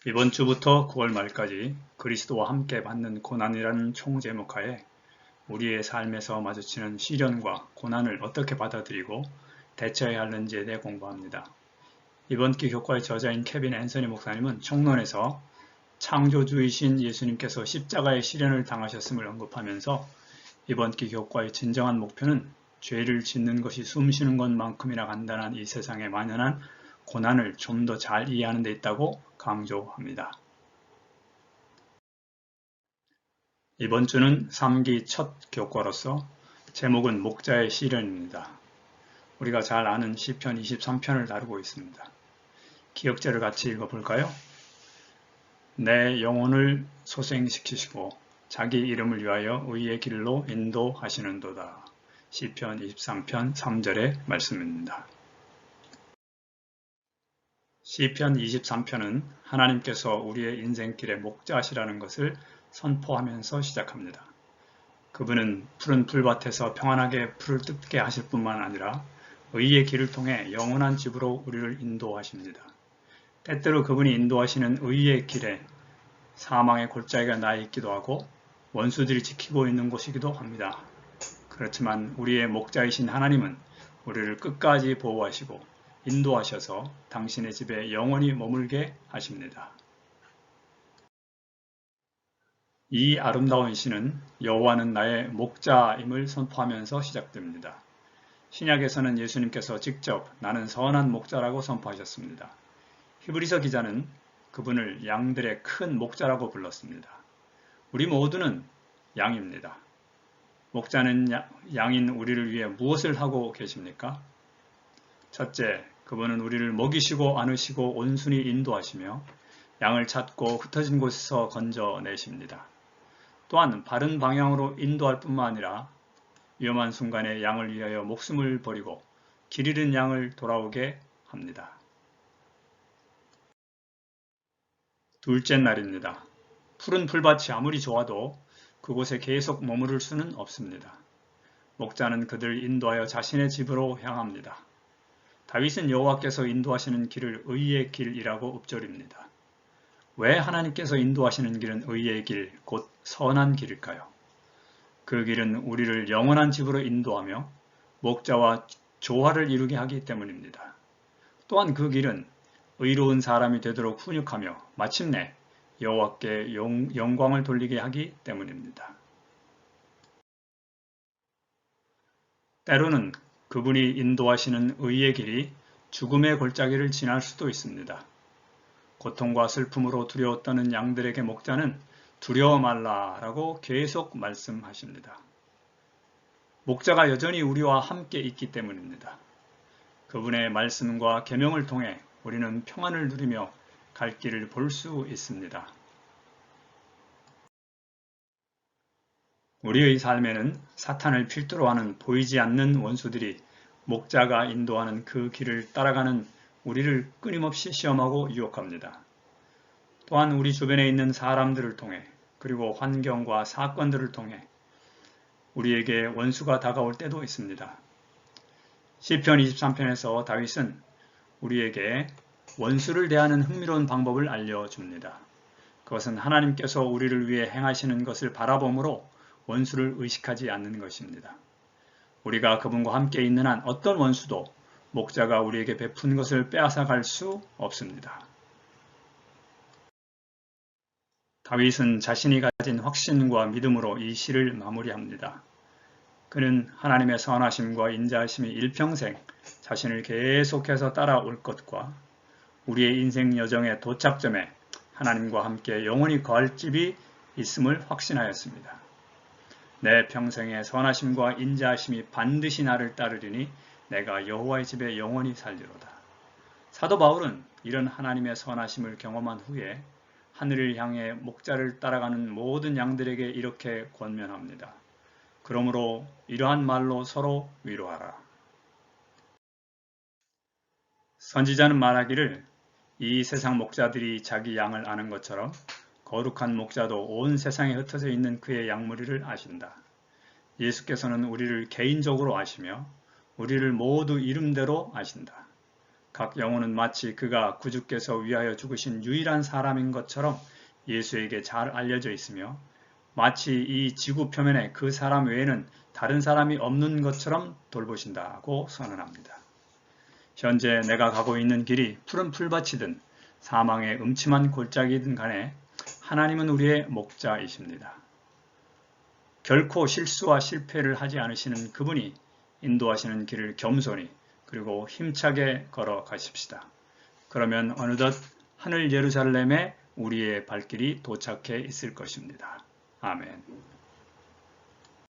이번 주부터 9월 말까지 그리스도와 함께 받는 고난이라는 총제목하에 우리의 삶에서 마주치는 시련과 고난을 어떻게 받아들이고 대처해야 하는지에 대해 공부합니다. 이번 기 교과의 저자인 케빈 앤서니 목사님은 총론에서 창조주이신 예수님께서 십자가의 시련을 당하셨음을 언급하면서 이번 기 교과의 진정한 목표는 죄를 짓는 것이 숨쉬는 것만큼이나 간단한 이 세상에 만연한 고난을 좀 더 잘 이해하는 데 있다고 강조합니다. 이번 주는 3기 첫 교과로서 제목은 목자의 시련입니다. 우리가 잘 아는 시편 23편을 다루고 있습니다. 기역제를 같이 읽어볼까요? 내 영혼을 소생시키시고 자기 이름을 위하여 의의 길로 인도하시는도다. 시편 23편 3절의 말씀입니다. 시편 23편은 하나님께서 우리의 인생길의 목자시라는 것을 선포하면서 시작합니다. 그분은 푸른 풀밭에서 평안하게 풀을 뜯게 하실 뿐만 아니라 의의 길을 통해 영원한 집으로 우리를 인도하십니다. 때때로 그분이 인도하시는 의의 길에 사망의 골짜기가 나 있기도 하고 원수들이 지키고 있는 곳이기도 합니다. 그렇지만 우리의 목자이신 하나님은 우리를 끝까지 보호하시고 인도하셔서 당신의 집에 영원히 머물게 하십니다. 이 아름다운 시는 여호와는 나의 목자임을 선포하면서 시작됩니다. 신약에서는 예수님께서 직접 나는 선한 목자라고 선포하셨습니다. 히브리서 기자는 그분을 양들의 큰 목자라고 불렀습니다. 우리 모두는 양입니다. 목자는 양인 우리를 위해 무엇을 하고 계십니까? 첫째, 그분은 우리를 먹이시고 안으시고 온순히 인도하시며 양을 찾고 흩어진 곳에서 건져내십니다. 또한 바른 방향으로 인도할 뿐만 아니라 위험한 순간에 양을 위하여 목숨을 버리고 길 잃은 양을 돌아오게 합니다. 둘째 날입니다. 푸른 풀밭이 아무리 좋아도 그곳에 계속 머무를 수는 없습니다. 목자는 그들을 인도하여 자신의 집으로 향합니다. 다윗은 여호와께서 인도하시는 길을 의의 길이라고 읊조립니다. 왜 하나님께서 인도하시는 길은 의의 길, 곧 선한 길일까요? 그 길은 우리를 영원한 집으로 인도하며 목자와 조화를 이루게 하기 때문입니다. 또한 그 길은 의로운 사람이 되도록 훈육하며 마침내 여호와께 영광을 돌리게 하기 때문입니다. 때로는 그분이 인도하시는 의의 길이 죽음의 골짜기를 지날 수도 있습니다. 고통과 슬픔으로 두려워 떠는 양들에게 목자는 두려워 말라라고 계속 말씀하십니다. 목자가 여전히 우리와 함께 있기 때문입니다. 그분의 말씀과 계명을 통해 우리는 평안을 누리며 갈 길을 볼 수 있습니다. 우리의 삶에는 사탄을 필두로 하는 보이지 않는 원수들이 목자가 인도하는 그 길을 따라가는 우리를 끊임없이 시험하고 유혹합니다. 또한 우리 주변에 있는 사람들을 통해 그리고 환경과 사건들을 통해 우리에게 원수가 다가올 때도 있습니다. 시편 23편에서 다윗은 우리에게 원수를 대하는 흥미로운 방법을 알려줍니다. 그것은 하나님께서 우리를 위해 행하시는 것을 바라보므로 원수를 의식하지 않는 것입니다. 우리가 그분과 함께 있는 한 어떤 원수도 목자가 우리에게 베푼 것을 빼앗아갈 수 없습니다. 다윗은 자신이 가진 확신과 믿음으로 이 시를 마무리합니다. 그는 하나님의 선하심과 인자하심이 일평생 자신을 계속해서 따라올 것과 우리의 인생 여정의 도착점에 하나님과 함께 영원히 거할 집이 있음을 확신하였습니다. 내 평생의 선하심과 인자하심이 반드시 나를 따르리니 내가 여호와의 집에 영원히 살리로다. 사도 바울은 이런 하나님의 선하심을 경험한 후에 하늘을 향해 목자를 따라가는 모든 양들에게 이렇게 권면합니다. 그러므로 이러한 말로 서로 위로하라. 선지자는 말하기를 이 세상 목자들이 자기 양을 아는 것처럼 거룩한 목자도 온 세상에 흩어져 있는 그의 양무리를 아신다. 예수께서는 우리를 개인적으로 아시며 우리를 모두 이름대로 아신다. 각 영혼은 마치 그가 구주께서 위하여 죽으신 유일한 사람인 것처럼 예수에게 잘 알려져 있으며 마치 이 지구 표면에 그 사람 외에는 다른 사람이 없는 것처럼 돌보신다고 선언합니다. 현재 내가 가고 있는 길이 푸른 풀밭이든 사망의 음침한 골짜기든 간에 하나님은 우리의 목자이십니다. 결코 실수와 실패를 하지 않으시는 그분이 인도하시는 길을 겸손히 그리고 힘차게 걸어가십시다. 그러면 어느덧 하늘 예루살렘에 우리의 발길이 도착해 있을 것입니다. 아멘.